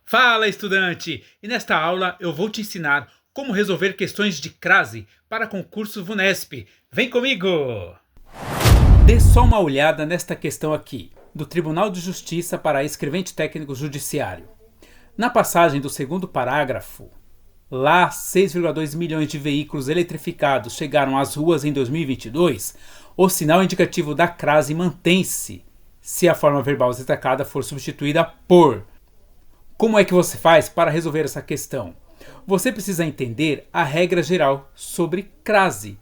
Fala, estudante! E nesta aula eu vou te ensinar como resolver questões de crase para concurso VUNESP. Vem comigo! Dê só uma olhada nesta questão aqui, do Tribunal de Justiça para escrevente técnico judiciário. Na passagem do segundo parágrafo, lá 6,2 milhões de veículos eletrificados chegaram às ruas em 2022, o sinal indicativo da crase mantém-se se a forma verbal destacada for substituída por. Como é que você faz para resolver essa questão? Você precisa entender a regra geral sobre crase.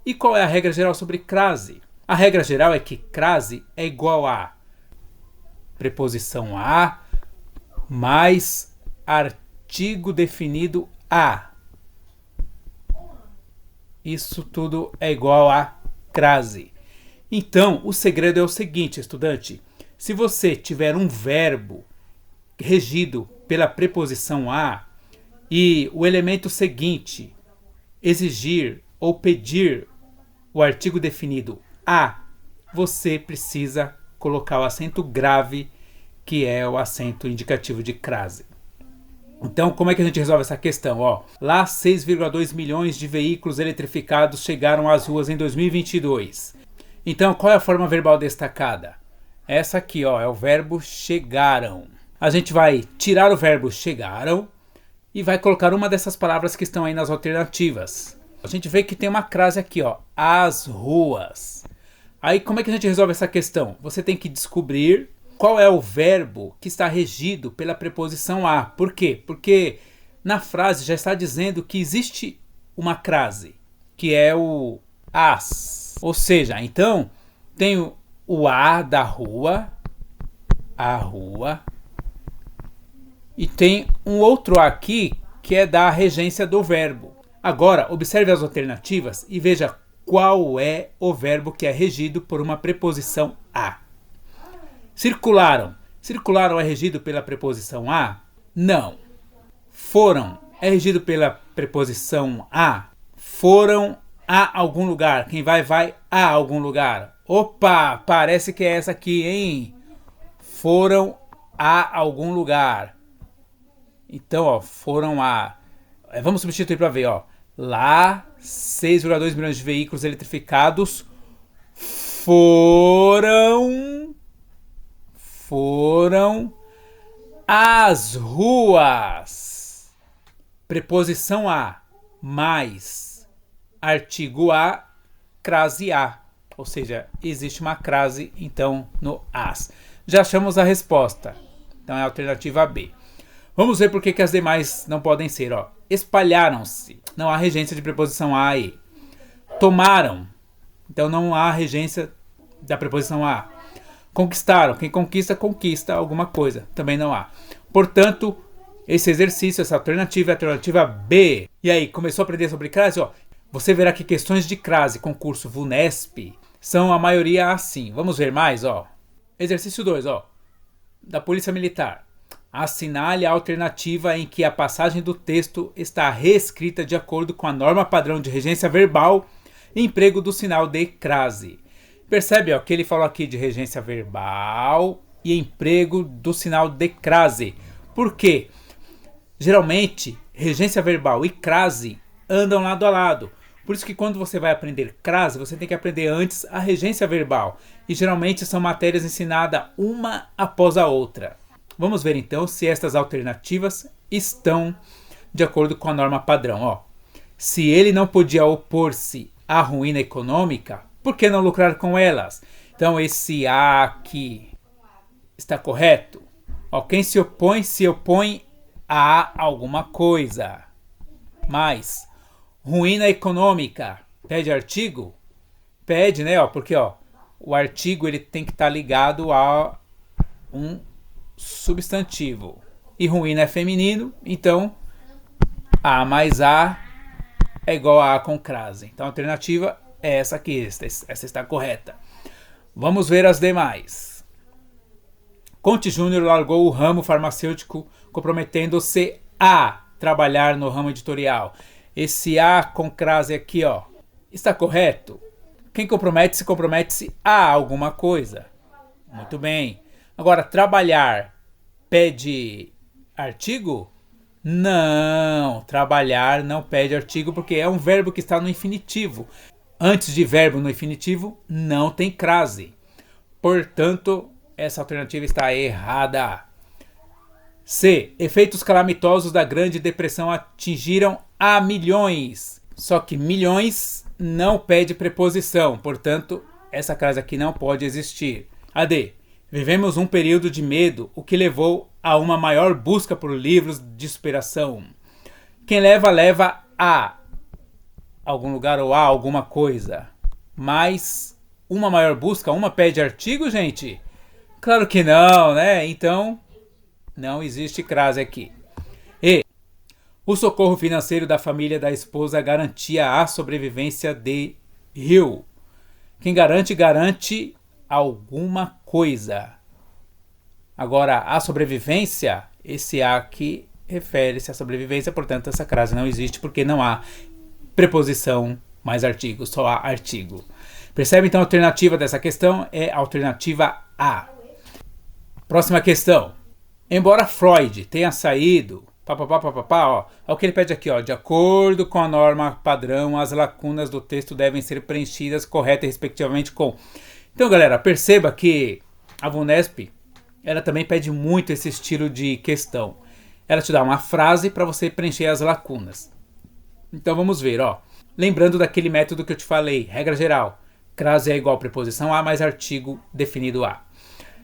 E qual é a regra geral sobre crase? A regra geral é que crase é igual a preposição a mais artigo definido a. Isso tudo é igual a crase. Então, o segredo é o seguinte, estudante. Se você tiver um verbo regido pela preposição a e o elemento seguinte exigir ou pedir o artigo definido a, você precisa colocar o acento grave, que é o acento indicativo de crase. Então, como é que a gente resolve essa questão? Lá 6,2 milhões de veículos eletrificados chegaram às ruas em 2022. Então, qual é a forma verbal destacada? Essa aqui, é o verbo chegaram. A gente vai tirar o verbo chegaram e vai colocar uma dessas palavras que estão aí nas alternativas. A gente vê que tem uma crase aqui, as ruas. Aí como é que a gente resolve essa questão? Você tem que descobrir qual é o verbo que está regido pela preposição a. Por quê? Porque na frase já está dizendo que existe uma crase, que é o as. Ou seja, então tem o a da rua, a rua. E tem um outro aqui que é da regência do verbo. Agora, observe as alternativas e veja qual é o verbo que é regido por uma preposição a. Circularam. Circularam é regido pela preposição a? Não. Foram é regido pela preposição a? Foram a algum lugar. Quem vai a algum lugar. Opa, parece que é essa aqui, hein? Foram a algum lugar. Então, foram a... Vamos substituir para ver, Lá, 6,2 milhões de veículos eletrificados foram às ruas. Preposição a mais artigo a, crase a. Ou seja, existe uma crase, então, no as. Já achamos a resposta. Então, é a alternativa B. Vamos ver por que as demais não podem ser. Espalharam-se. Não há regência de preposição a e. Tomaram. Então não há regência da preposição a. Conquistaram. Quem conquista, conquista alguma coisa. Também não há. Portanto, esse exercício, essa alternativa é a alternativa B. E aí, começou a aprender sobre crase? Você verá que questões de crase, concurso VUNESP, são a maioria assim. Vamos ver mais, Exercício 2, da Polícia Militar. Assinale a alternativa em que a passagem do texto está reescrita de acordo com a norma padrão de regência verbal e emprego do sinal de crase. Percebe que ele falou aqui de regência verbal e emprego do sinal de crase. Por quê? Geralmente, regência verbal e crase andam lado a lado. Por isso que quando você vai aprender crase, você tem que aprender antes a regência verbal. E geralmente são matérias ensinadas uma após a outra. Vamos ver então se estas alternativas estão de acordo com a norma padrão. Se ele não podia opor-se à ruína econômica, por que não lucrar com elas? Então esse A aqui está correto? Quem se opõe a alguma coisa. Mas ruína econômica pede artigo? Pede, né? Porque o artigo ele tem que estar ligado a um substantivo. E ruína é feminino, então a mais a é igual a com crase. Então a alternativa é essa aqui, essa está correta. Vamos ver as demais. Conte Júnior largou o ramo farmacêutico, comprometendo-se a trabalhar no ramo editorial. Esse a com crase aqui, está correto? Quem compromete-se a alguma coisa. Muito bem. Agora, trabalhar pede artigo? Não, trabalhar não pede artigo porque é um verbo que está no infinitivo. Antes de verbo no infinitivo, não tem crase. Portanto, essa alternativa está errada. C. Efeitos calamitosos da Grande Depressão atingiram a milhões. Só que milhões não pede preposição. Portanto, essa crase aqui não pode existir. A D. Vivemos um período de medo, o que levou a uma maior busca por livros de superação. Quem leva, leva a algum lugar ou a alguma coisa. Mas uma maior busca, uma pede artigo, gente? Claro que não, né? Então, não existe crase aqui. E o socorro financeiro da família da esposa garantia a sobrevivência de Hill. Quem garante, garante alguma coisa. Agora, a sobrevivência, esse A aqui refere-se à sobrevivência, portanto, essa crase não existe porque não há preposição mais artigo, só há artigo. Percebe? Então, a alternativa dessa questão é a alternativa A. Próxima questão. Embora Freud tenha saído, ó, é o que ele pede aqui, ó, de acordo com a norma padrão, as lacunas do texto devem ser preenchidas correta e respectivamente com. Então, galera, perceba que a VUNESP, ela também pede muito esse estilo de questão. Ela te dá uma frase para você preencher as lacunas. Então vamos ver, ó. Lembrando daquele método que eu te falei, regra geral, crase é igual a preposição a mais artigo definido a.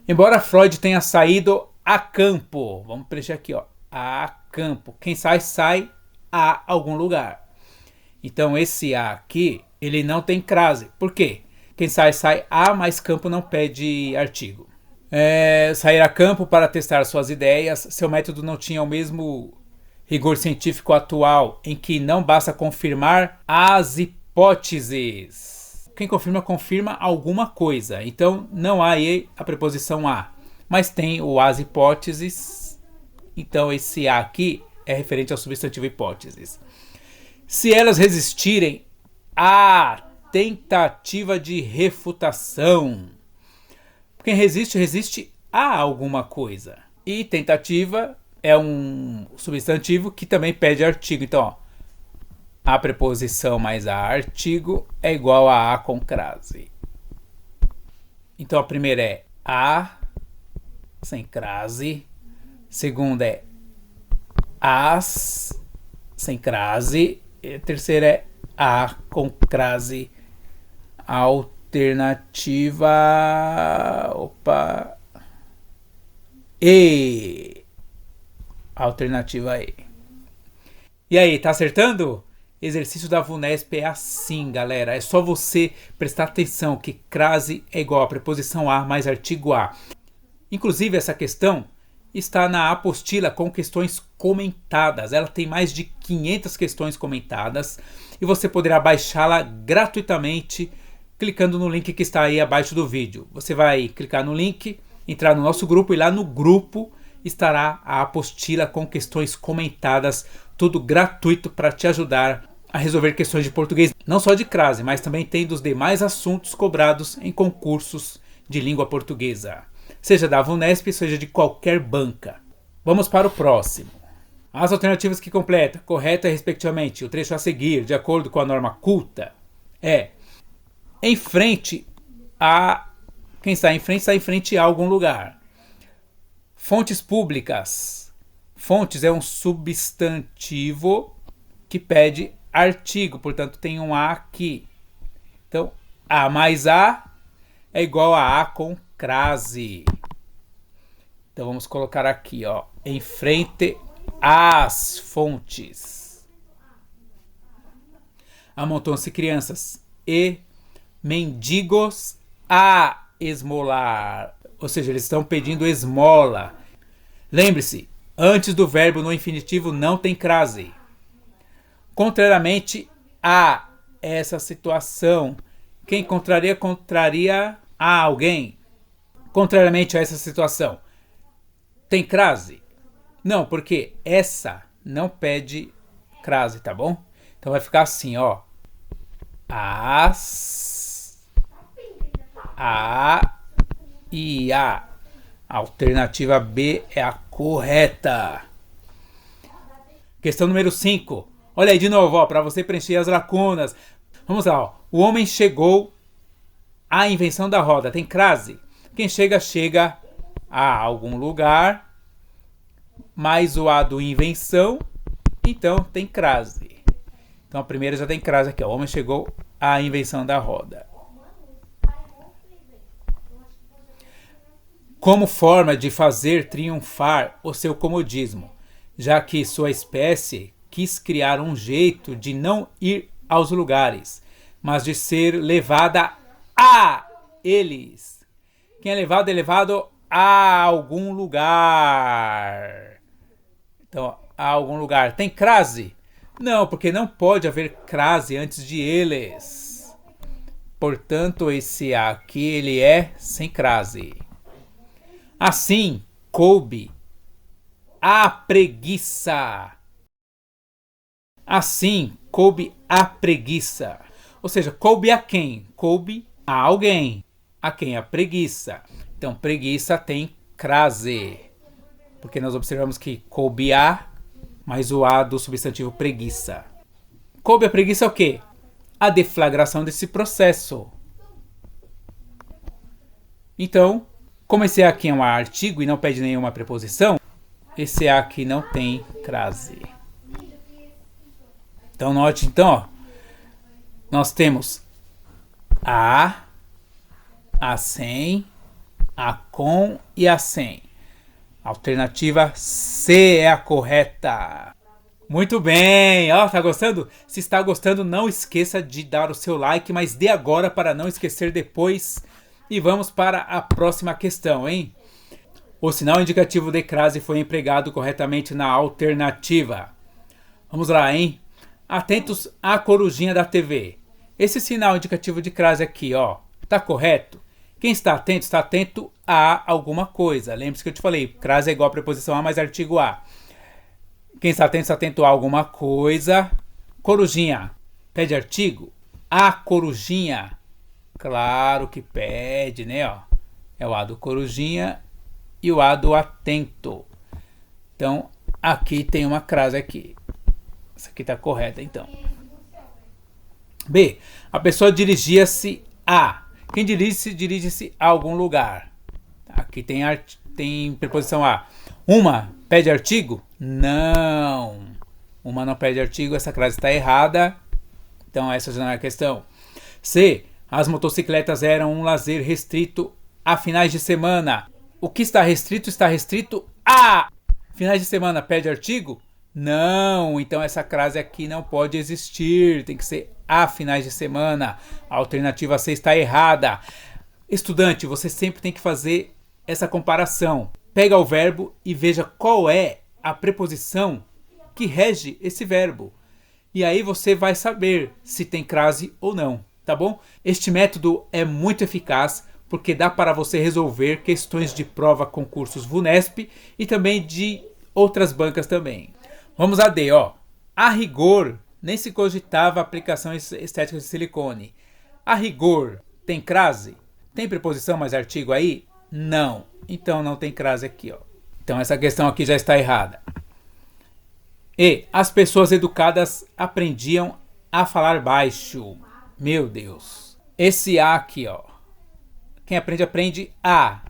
Embora Freud tenha saído a campo, vamos preencher aqui, ó, a campo. Quem sai, sai a algum lugar. Então esse a aqui, ele não tem crase. Por quê? Quem sai, sai a, mas campo não pede artigo. Sair a campo para testar suas ideias, seu método não tinha o mesmo rigor científico atual, em que não basta confirmar as hipóteses. Quem confirma, confirma alguma coisa. Então não há aí a preposição a, mas tem o as hipóteses. Então esse a aqui é referente ao substantivo hipóteses. Se elas resistirem à tentativa de refutação. Quem resiste, resiste a alguma coisa. E tentativa é um substantivo que também pede artigo. Então, ó, a preposição mais a artigo é igual a com crase. Então, a primeira é a sem crase. Segunda é as sem crase. E a terceira é a com crase. Alternativa E. Alternativa E. E aí, tá acertando? Exercício da VUNESP é assim, galera. É só você prestar atenção que crase é igual a preposição a mais artigo a. Inclusive, essa questão está na apostila com questões comentadas. Ela tem mais de 500 questões comentadas e você poderá baixá-la gratuitamente clicando no link que está aí abaixo do vídeo. Você vai clicar no link, entrar no nosso grupo e lá no grupo estará a apostila com questões comentadas, tudo gratuito para te ajudar a resolver questões de português, não só de crase, mas também tem dos demais assuntos cobrados em concursos de língua portuguesa, seja da VUNESP, seja de qualquer banca. Vamos para o próximo. As alternativas que completa, correta respectivamente, o trecho a seguir, de acordo com a norma culta, é em frente a... Quem está em frente a algum lugar. Fontes públicas. Fontes é um substantivo que pede artigo, portanto tem um a aqui. Então, a mais a é igual a com crase. Então vamos colocar aqui, ó, em frente às fontes. Amontoam-se crianças e mendigos a esmolar, ou seja, eles estão pedindo esmola. Lembre-se, antes do verbo no infinitivo não tem crase. Contrariamente a essa situação, quem contraria a alguém. Contrariamente a essa situação, tem crase? Não, porque essa não pede crase, tá bom? Então vai ficar assim, ó. As, a e a. A alternativa B é a correta. Questão número 5. Olha aí de novo, para você preencher as lacunas. Vamos lá, ó. O homem chegou à invenção da roda. Tem crase. Quem chega, chega a algum lugar. Mais o a do invenção. Então tem crase. Então a primeira já tem crase aqui. Ó. O homem chegou à invenção da roda. Como forma de fazer triunfar o seu comodismo, já que sua espécie quis criar um jeito de não ir aos lugares, mas de ser levada a eles. Quem é levado a algum lugar. Então, a algum lugar. Tem crase? Não, porque não pode haver crase antes de eles. Portanto, esse A aqui, ele é sem crase. Assim, coube a preguiça. Assim, coube a preguiça. Ou seja, coube a quem? Coube a alguém. A quem? A preguiça. Então, preguiça tem crase. Porque nós observamos que coube a, mais o a do substantivo preguiça. Coube a preguiça é o quê? A deflagração desse processo. Então, como esse A aqui é um artigo e não pede nenhuma preposição, esse A aqui não tem crase. Então note, ó, nós temos a sem, a com e a sem. Alternativa C é a correta. Muito bem, ó, tá gostando? Se está gostando, não esqueça de dar o seu like, mas dê agora para não esquecer depois. E vamos para a próxima questão, hein? O sinal indicativo de crase foi empregado corretamente na alternativa. Vamos lá, hein? Atentos à corujinha da TV. Esse sinal indicativo de crase aqui, ó, tá correto? Quem está atento a alguma coisa. Lembre-se que eu te falei, crase é igual a preposição a mais artigo a. Quem está atento a alguma coisa. Corujinha, pede artigo? A corujinha. Claro que pede, né? Ó. É o A do corujinha e o A do atento. Então, aqui tem uma crase aqui. Essa aqui está correta, então. B. A pessoa dirigia-se a. Quem dirige-se a algum lugar. Aqui tem preposição a. Uma pede artigo? Não. Uma não pede artigo, essa crase está errada. Então, essa já não é a questão. C. As motocicletas eram um lazer restrito a finais de semana. O que está restrito a finais de semana. Pede artigo? Não. Então essa crase aqui não pode existir. Tem que ser a finais de semana. A alternativa C está errada. Estudante, você sempre tem que fazer essa comparação. Pega o verbo e veja qual é a preposição que rege esse verbo. E aí você vai saber se tem crase ou não. Tá bom? Este método é muito eficaz porque dá para você resolver questões de prova concursos VUNESP e também de outras bancas também. Vamos a D, ó. A rigor, nem se cogitava aplicação estética de silicone. A rigor, tem crase? Tem preposição mais artigo aí? Não. Então não tem crase aqui, ó. Então essa questão aqui já está errada. E as pessoas educadas aprendiam a falar baixo. Meu Deus. Esse A aqui, ó. Quem aprende a.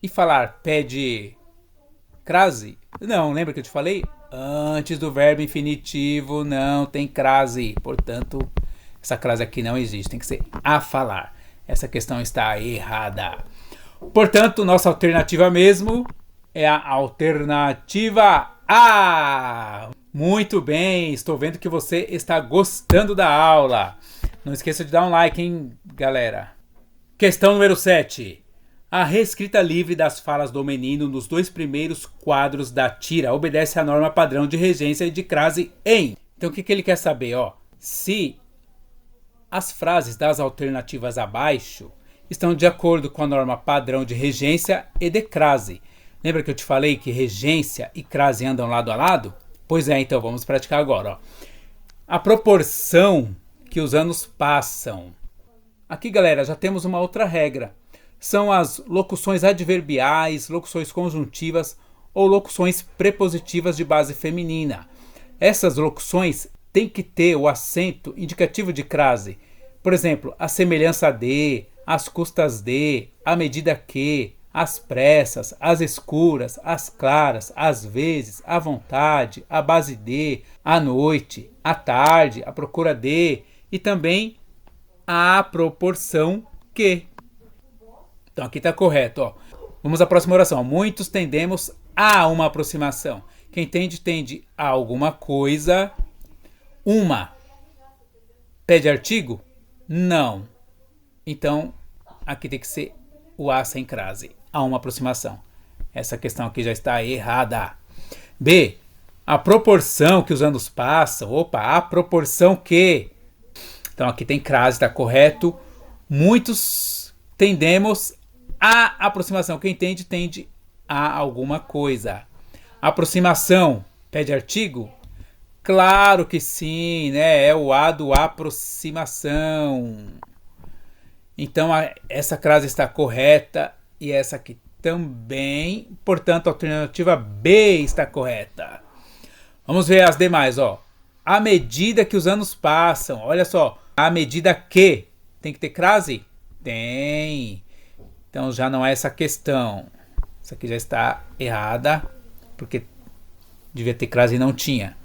E falar pede crase? Não, lembra que eu te falei? Antes do verbo infinitivo não tem crase. Portanto, essa crase aqui não existe. Tem que ser a falar. Essa questão está errada. Portanto, nossa alternativa mesmo é a alternativa A. Muito bem, estou vendo que você está gostando da aula. Não esqueça de dar um like, hein, galera. Questão número 7. A reescrita livre das falas do menino nos 2 primeiros quadros da tira obedece à norma padrão de regência e de crase em. Então o que ele quer saber? Ó, se as frases das alternativas abaixo estão de acordo com a norma padrão de regência e de crase. Lembra que eu te falei que regência e crase andam lado a lado? Pois é, então vamos praticar agora. Ó. A proporção que os anos passam. Aqui, galera, já temos uma outra regra. são as locuções adverbiais, locuções conjuntivas ou locuções prepositivas de base feminina. Essas locuções têm que ter o acento indicativo de crase. Por exemplo, a semelhança de, as custas de, a medida que, às pressas, às escuras, às claras, às vezes, à vontade, à base de, à noite, à tarde, à procura de e também à proporção que. Então aqui está correto. Ó. Vamos à próxima oração. Muitos tendemos a uma aproximação. Quem tende, tende a alguma coisa. Uma. Pede artigo? Não. Então aqui tem que ser o a sem crase. A uma aproximação. Essa questão aqui já está errada. B. A proporção que os anos passam. Opa, a proporção que. Então aqui tem crase, está correto. Muitos tendemos a aproximação. Quem tende, tende a alguma coisa. Aproximação. Pede artigo? Claro que sim, né? É o a do aproximação. Então essa crase está correta. E essa aqui também. Portanto, a alternativa B está correta. Vamos ver as demais, ó. À medida que os anos passam, olha só. À medida que. Tem que ter crase? Tem. Então já não é essa questão. Essa aqui já está errada. Porque devia ter crase e não tinha.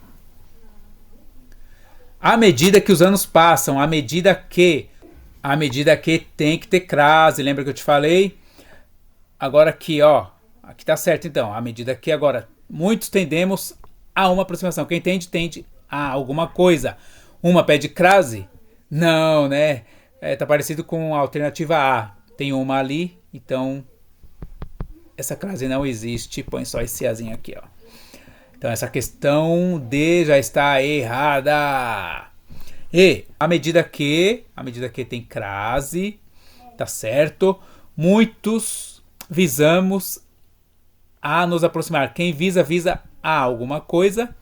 À medida que os anos passam, à medida que. À medida que tem que ter crase. Lembra que eu te falei? Agora aqui, ó. Aqui tá certo então. À medida que agora muitos tendemos a uma aproximação. Quem tende, tende a alguma coisa. Uma pede crase? Não, né? Tá parecido com a alternativa A. Tem uma ali, então essa crase não existe. Põe só esse azinho aqui, ó. Então essa questão D já está errada. E à medida que tem crase, tá certo? Muitos visamos a nos aproximar. Quem visa, visa a alguma coisa.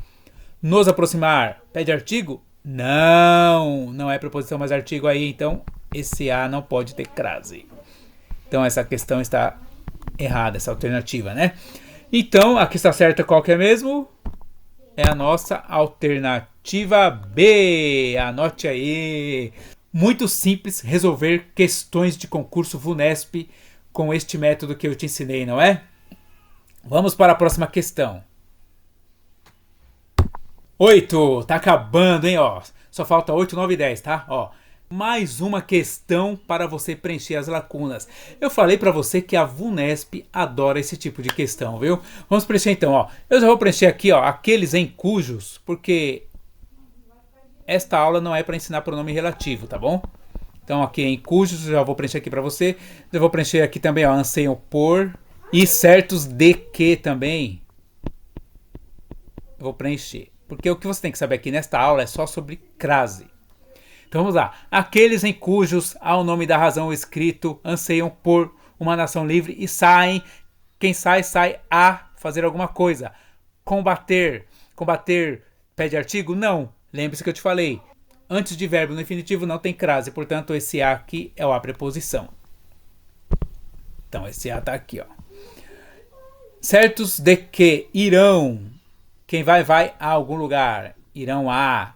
Nos aproximar, pede artigo? Não, não é preposição mais artigo aí, então esse a não pode ter crase. Então essa questão está errada, essa alternativa, né? Então, aqui está certa qual que é mesmo? É a nossa alternativa B. Anote aí. Muito simples resolver questões de concurso VUNESP com este método que eu te ensinei, não é? Vamos para a próxima questão. 8. Tá acabando, hein? Ó. Só falta 8, 9 e 10, tá? Ó. Mais uma questão para você preencher as lacunas. Eu falei para você que a VUNESP adora esse tipo de questão, viu? Vamos preencher então, ó. Eu já vou preencher aqui, ó, aqueles em cujos, porque esta aula não é para ensinar pronome relativo, tá bom? Então aqui em cujos, eu já vou preencher aqui para você. Eu vou preencher aqui também, ó, anseiam por e certos de que também. Eu vou preencher. Porque o que você tem que saber aqui nesta aula é só sobre crase. Então vamos lá. Aqueles em cujos, ao nome da razão escrito, anseiam por uma nação livre e saem. Quem sai, sai a fazer alguma coisa. Combater. Combater pede artigo? Não. Lembre-se que eu te falei. Antes de verbo no infinitivo não tem crase. Portanto, esse a aqui é a preposição. Então, esse a está aqui, ó. Certos de que irão. Quem vai, vai a algum lugar. Irão a.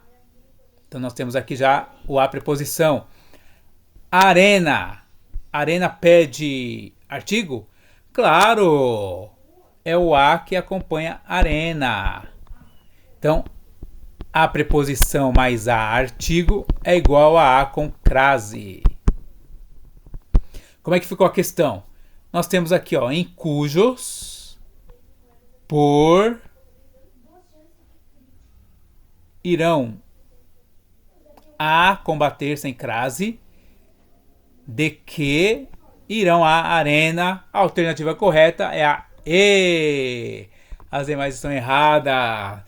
Então nós temos aqui já o a preposição. Arena. Arena pede artigo? Claro! É o a que acompanha arena. Então, a preposição mais a artigo é igual a com crase. Como é que ficou a questão? Nós temos aqui, ó, em cujos, por, irão a combater sem crase, de que irão à arena. A alternativa correta é a E. As demais estão erradas.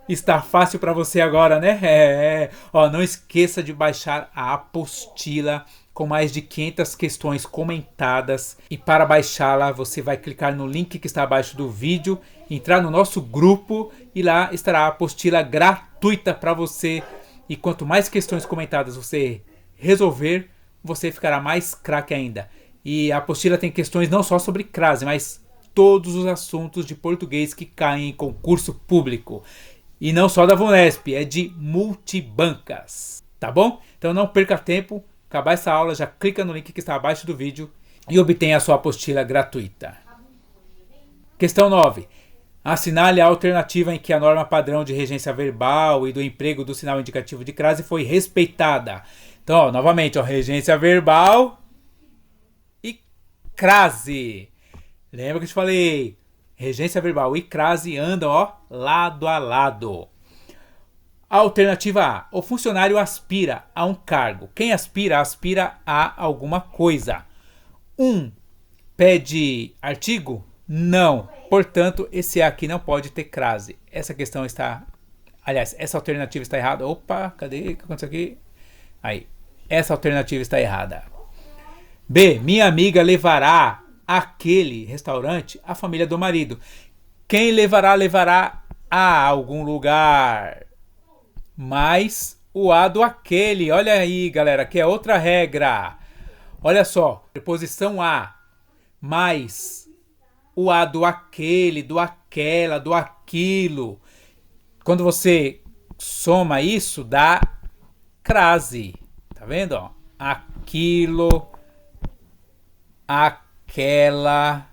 Está fácil para você agora, né? Ó, não esqueça de baixar a apostila com mais de 500 questões comentadas. E para baixá-la, você vai clicar no link que está abaixo do vídeo, entrar no nosso grupo e lá estará a apostila gratuita para você. E quanto mais questões comentadas você resolver, você ficará mais craque ainda. E a apostila tem questões não só sobre crase, mas todos os assuntos de português que caem em concurso público. E não só da VUNESP, é de multibancas. Tá bom? Então não perca tempo. Acabar essa aula, já clica no link que está abaixo do vídeo e obtenha a sua apostila gratuita. Questão 9. Assinale a alternativa em que a norma padrão de regência verbal e do emprego do sinal indicativo de crase foi respeitada. Então, ó, novamente, ó, regência verbal e crase. Lembra que eu te falei? Regência verbal e crase andam, ó, lado a lado. Alternativa A. O funcionário aspira a um cargo. Quem aspira, aspira a alguma coisa. 1. Pede artigo? Não. Portanto, esse A aqui não pode ter crase. Essa questão está... Aliás, essa alternativa está errada. Opa, cadê? O que aconteceu aqui? Aí. Essa alternativa está errada. B. Minha amiga levará àquele restaurante a família do marido. Quem levará, levará a algum lugar. Mais o a do aquele. Olha aí, galera, que é outra regra. Olha só. Preposição a. Mais o a do aquele, do aquela, do aquilo. Quando você soma isso, dá crase. Tá vendo? Ó? Aquilo, aquela.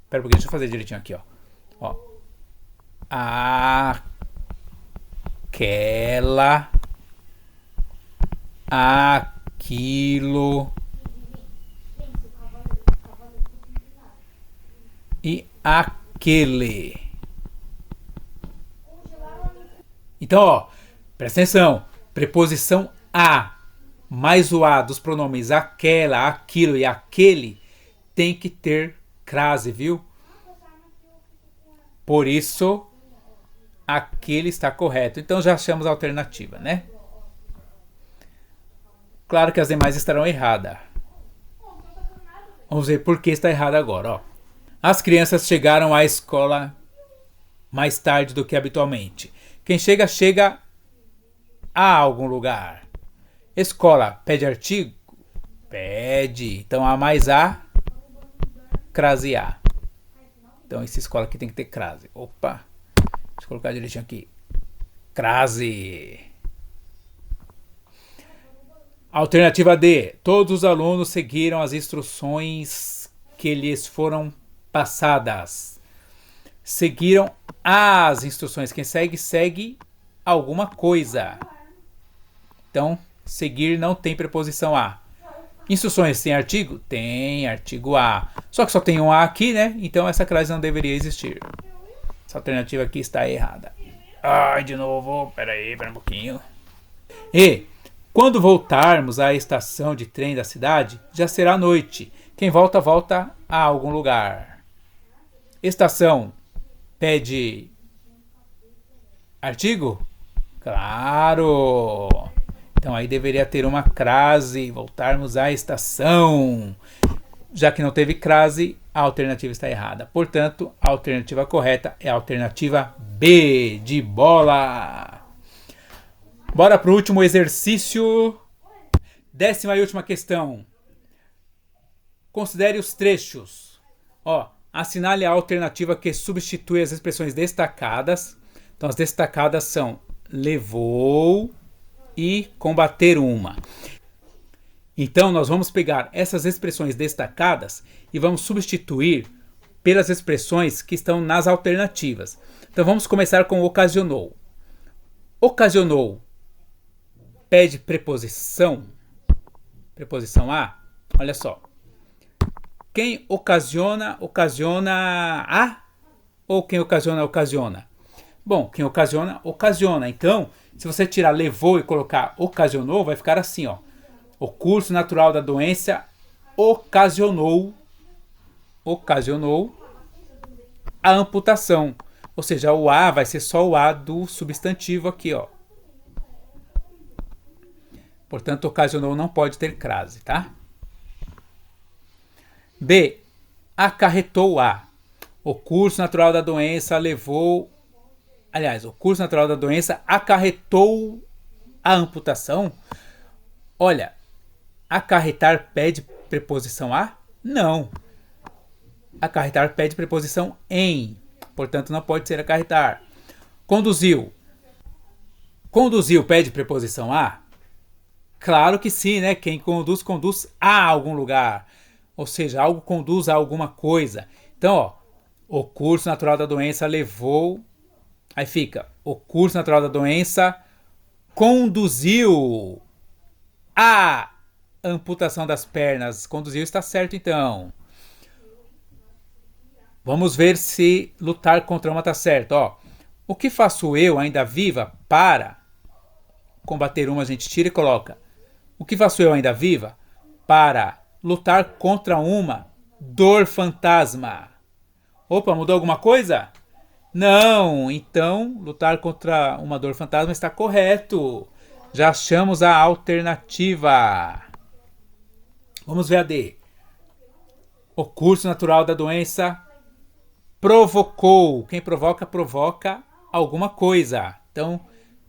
Pera um pouquinho, deixa eu fazer direitinho aqui, ó. Ó. Aquela, aquilo e aquele. Então, ó, presta atenção. Preposição a mais o a dos pronomes aquela, aquilo e aquele tem que ter crase, viu? Por isso, aquele está correto. Então já achamos a alternativa, né? Claro que as demais estarão erradas. Vamos ver por que está errada agora, ó. As crianças chegaram à escola mais tarde do que habitualmente. Quem chega, chega a algum lugar. Escola, pede artigo? Pede. Então A mais A, crase A. Então essa escola aqui tem que ter crase. Opa, deixa eu colocar direitinho aqui. Crase. Alternativa D. Todos os alunos seguiram as instruções que lhes foram passadas. Seguiram as instruções. Quem segue, segue alguma coisa. Então, seguir não tem preposição a. Instruções tem artigo? Tem artigo a. Só que só tem um a aqui, né? Então essa crase não deveria existir. Essa alternativa aqui está errada. Ai, de novo. Pera um pouquinho. E, quando voltarmos à estação de trem da cidade, já será noite. Quem volta, volta a algum lugar. Estação, pede artigo? Claro! Então aí deveria ter uma crase, voltarmos à estação. Já que não teve crase, a alternativa está errada. Portanto, a alternativa correta é a alternativa B, de bola. Bora para o último exercício. 10ª e última questão. Considere os trechos. Ó, assinale a alternativa que substitui as expressões destacadas. Então as destacadas são levou e combater uma. Então nós vamos pegar essas expressões destacadas e vamos substituir pelas expressões que estão nas alternativas. Então vamos começar com ocasionou. Ocasionou pede preposição. Preposição a. Olha só. Quem ocasiona, ocasiona a? Ou quem ocasiona, ocasiona? Bom, quem ocasiona, ocasiona. Então, se você tirar levou e colocar ocasionou, vai ficar assim, ó. O curso natural da doença ocasionou a amputação. Ou seja, o a vai ser só o a do substantivo aqui, ó. Portanto, ocasionou não pode ter crase, tá? B. Acarretou a. O curso natural da doença levou... Aliás, o curso natural da doença acarretou a amputação. Olha, acarretar pede preposição a? Não. Acarretar pede preposição em. Portanto, não pode ser acarretar. Conduziu. Conduziu pede preposição a? Claro que sim, né? Quem conduz, conduz a algum lugar. Ou seja, algo conduz a alguma coisa. Então, ó, o curso natural da doença levou... Aí fica, o curso natural da doença conduziu à amputação das pernas. Conduziu está certo, então. Vamos ver se lutar contra uma está certo. Ó, o que faço eu, ainda viva, para combater uma? A gente tira e coloca. O que faço eu, ainda viva, para lutar contra uma dor fantasma? Opa, mudou alguma coisa? Não, então lutar contra uma dor fantasma está correto. Já achamos a alternativa. Vamos ver a D. O curso natural da doença provocou. Quem provoca, provoca alguma coisa. Então,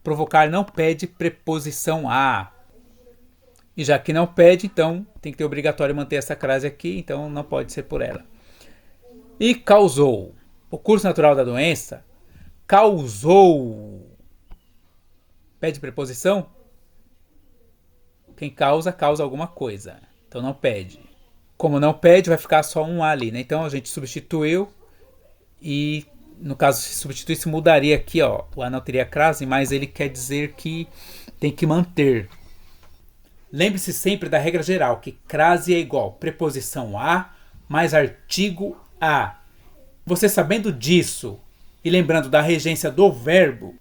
provocar não pede preposição a. E já que não pede, então tem que ter obrigatório manter essa crase aqui, então não pode ser por ela. E causou. O curso natural da doença causou. Pede preposição? Quem causa, causa alguma coisa. Então não pede. Como não pede, vai ficar só um A ali, né? Então a gente substituiu. E no caso, se substituísse, mudaria aqui, ó. O A não teria crase, mas ele quer dizer que tem que manter. Lembre-se sempre da regra geral, que crase é igual preposição a mais artigo a. Você sabendo disso e lembrando da regência do verbo,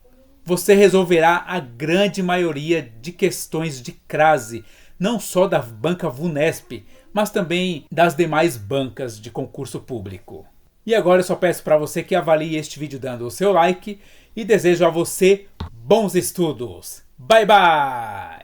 você resolverá a grande maioria de questões de crase, não só da banca VUNESP, mas também das demais bancas de concurso público. E agora eu só peço para você que avalie este vídeo dando o seu like e desejo a você bons estudos. Bye bye!